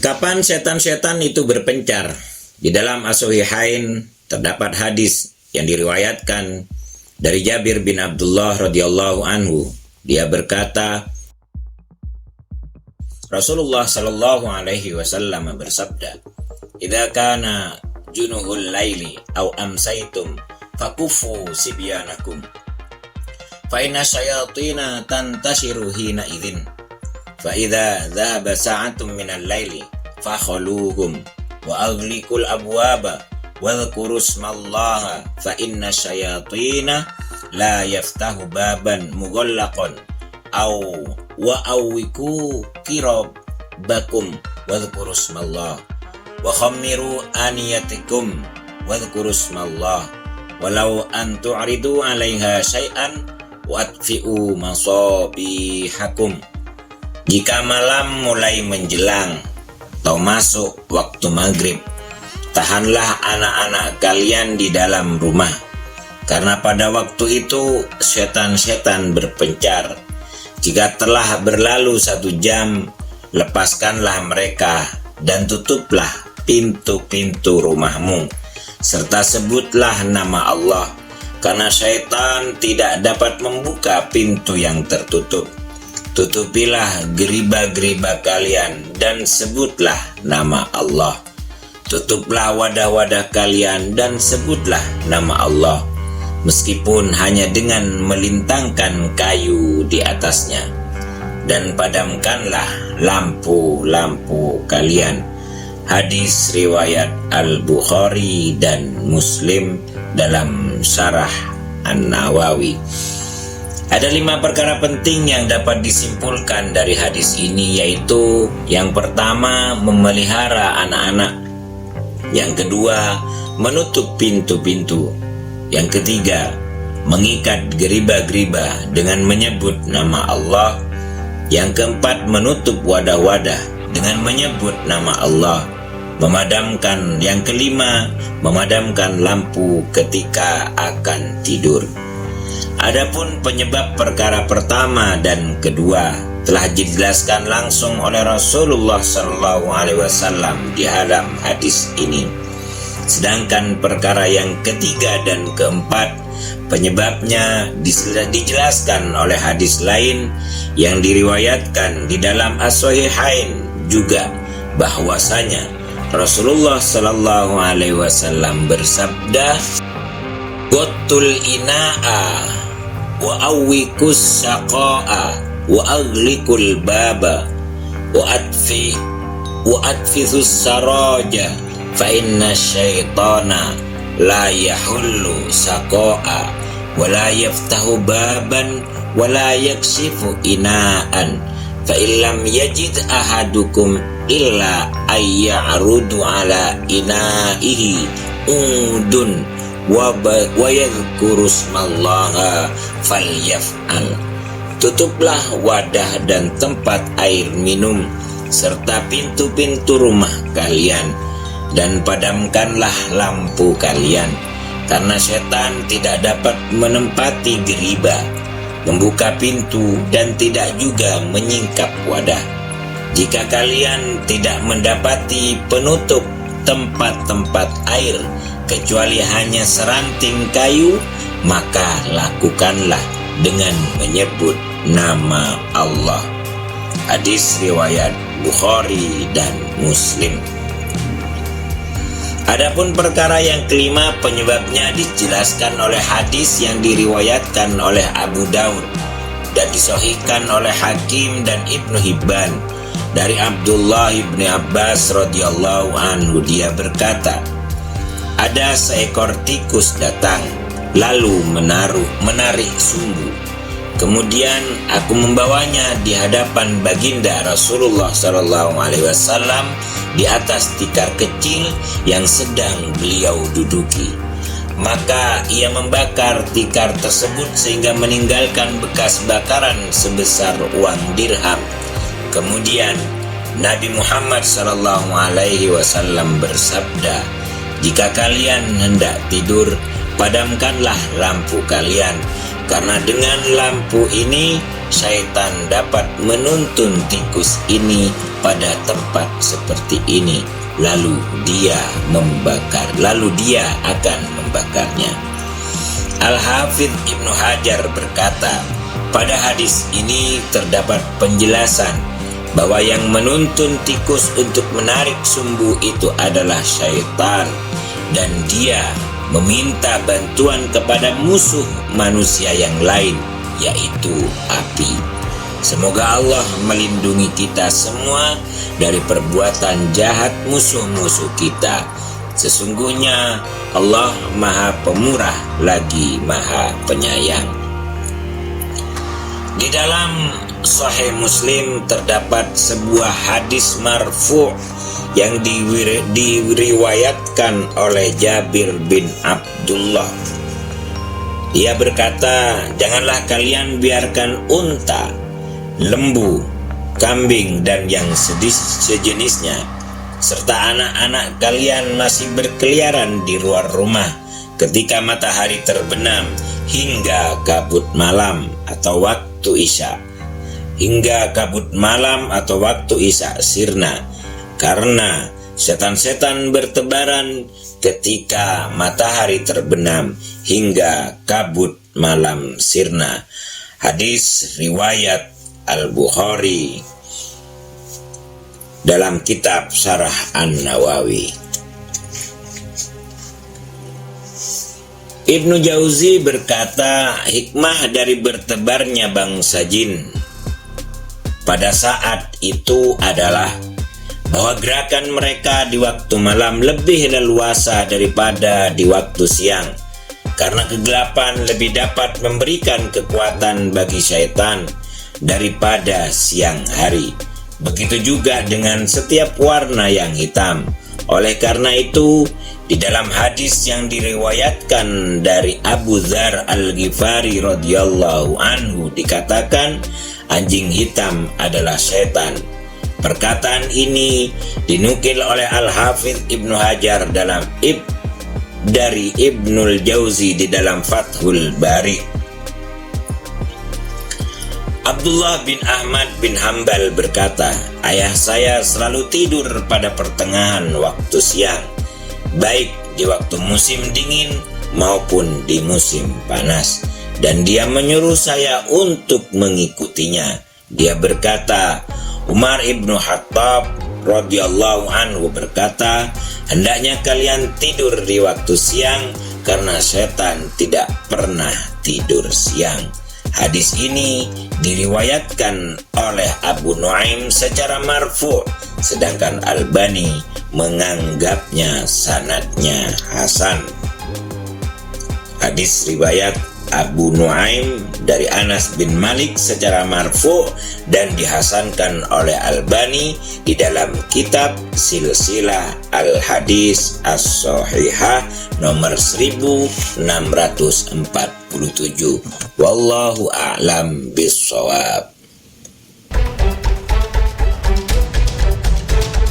Kapan setan-setan itu berpencar? Di dalam As-Sahihain terdapat hadis yang diriwayatkan dari Jabir bin Abdullah radhiyallahu anhu. Dia berkata, Rasulullah sallallahu alaihi wasallam bersabda, "Idza kana junuhul laili aw amsaitum fakufu sibyanakum fa inna syayatina tantashiru hina idzin fa idza dhahaba sa'atun minal laili fakhaluhum wa aghliqul abwaba wadhkuru ismallaha fa inna syayatina la yaftahu baban mughallaqan aw wa awwiku kirabakum wadhkuru ismallah wa khammiru aniyatikum wadhkuru ismallah walau an tu'ridu 'alaiha syai'an wa atfi'u masabihakum." Jika malam mulai menjelang atau masuk waktu maghrib, tahanlah anak-anak kalian di dalam rumah, karena pada waktu itu setan-setan berpencar. Jika telah berlalu 1 jam, lepaskanlah mereka dan tutuplah pintu-pintu rumahmu, serta sebutlah nama Allah, karena syaitan tidak dapat membuka pintu yang tertutup. Tutupilah geriba-geriba kalian dan sebutlah nama Allah. Tutuplah wadah-wadah kalian dan sebutlah nama Allah, meskipun hanya dengan melintangkan kayu di atasnya. Dan padamkanlah lampu-lampu kalian. Hadis riwayat Al-Bukhari dan Muslim dalam Syarah An-Nawawi. Ada 5 perkara penting yang dapat disimpulkan dari hadis ini, yaitu yang pertama, memelihara anak-anak. Yang kedua, menutup pintu-pintu. Yang ketiga, mengikat geriba-geriba dengan menyebut nama Allah. Yang keempat, menutup wadah-wadah dengan menyebut nama Allah. Yang kelima, memadamkan lampu ketika akan tidur. Adapun penyebab perkara pertama dan kedua telah dijelaskan langsung oleh Rasulullah SAW di dalam hadis ini. Sedangkan perkara yang ketiga dan keempat, penyebabnya dijelaskan oleh hadis lain yang diriwayatkan di dalam As-Sahihain juga, bahwasanya Rasulullah SAW bersabda, "Quttul ina'a wa awwikus saqa'a wa aghliqul baba wa atfithus saraja fa inna syaitana la yahullu saqa'a wa la yaftahu baban wa la yakshifu ina'an fa illam yajid ahadukum illa ayya'rudu ala ina'ihi udun wa yadhkuru ismallaha falyaf'al." Tutuplah wadah dan tempat air minum serta pintu-pintu rumah kalian, dan padamkanlah lampu kalian, karena setan tidak dapat menempati geriba, membuka pintu, dan tidak juga menyingkap wadah. Jika kalian tidak mendapati penutup tempat-tempat air kecuali hanya seranting kayu, maka lakukanlah dengan menyebut nama Allah. Hadis riwayat Bukhari dan Muslim. Adapun perkara yang kelima, penyebabnya dijelaskan oleh hadis yang diriwayatkan oleh Abu Daud dan disahihkan oleh Hakim dan Ibnu Hibban dari Abdullah ibn Abbas radhiyallahu anhu. Dia berkata, "Ada seekor tikus datang lalu menarik sumbu. Kemudian aku membawanya di hadapan baginda Rasulullah SAW di atas tikar kecil yang sedang beliau duduki. Maka ia membakar tikar tersebut sehingga meninggalkan bekas bakaran sebesar uang dirham. Kemudian Nabi Muhammad SAW bersabda, jika kalian hendak tidur, padamkanlah lampu kalian, karena dengan lampu ini syaitan dapat menuntun tikus ini pada tempat seperti ini, lalu dia akan membakarnya. Al-Hafidz Ibnu Hajar berkata, pada hadis ini terdapat penjelasan bahwa yang menuntun tikus untuk menarik sumbu itu adalah syaitan, dan dia meminta bantuan kepada musuh manusia yang lain, yaitu api. Semoga Allah melindungi kita semua dari perbuatan jahat musuh-musuh kita. Sesungguhnya Allah Maha Pemurah lagi Maha Penyayang. Di dalam Sahih Muslim terdapat sebuah hadis marfu' yang diriwayatkan oleh Jabir bin Abdullah. Dia berkata, janganlah kalian biarkan unta, lembu, kambing, dan yang sejenisnya, serta anak-anak kalian masih berkeliaran di luar rumah ketika matahari terbenam hingga kabut malam atau waktu isya, sirna, karena setan-setan bertebaran ketika matahari terbenam hingga kabut malam sirna. Hadis riwayat Al-Bukhari dalam kitab Syarah An-Nawawi. Ibnu Jauzi berkata, hikmah dari bertebarnya bangsa jin pada saat itu adalah bahwa gerakan mereka di waktu malam lebih leluasa daripada di waktu siang, karena kegelapan lebih dapat memberikan kekuatan bagi syaitan daripada siang hari. Begitu juga dengan setiap warna yang hitam. Oleh karena itu, di dalam hadis yang diriwayatkan dari Abu Dzar Al-Ghifari radhiyallahu anhu dikatakan, anjing hitam adalah setan. Perkataan ini dinukil oleh Al-Hafidz Ibnu Hajar dari Ibnul Jauzi di dalam Fathul Bari. Abdullah bin Ahmad bin Hambal berkata, ayah saya selalu tidur pada pertengahan waktu siang, baik di waktu musim dingin maupun di musim panas, dan dia menyuruh saya untuk mengikutinya. Dia berkata, Umar ibnu Khattab radhiyallahu anhu berkata, hendaknya kalian tidur di waktu siang karena setan tidak pernah tidur siang. Hadis ini diriwayatkan oleh Abu Nuaim secara marfu', sedangkan Albani menganggapnya sanadnya hasan. Hadis riwayat Abu Nuaim dari Anas bin Malik secara marfu' dan dihasankan oleh Albani di dalam kitab Silsilah Al-Hadis As-Sahihah nomor 1647. Wallahu a'lam bishawab.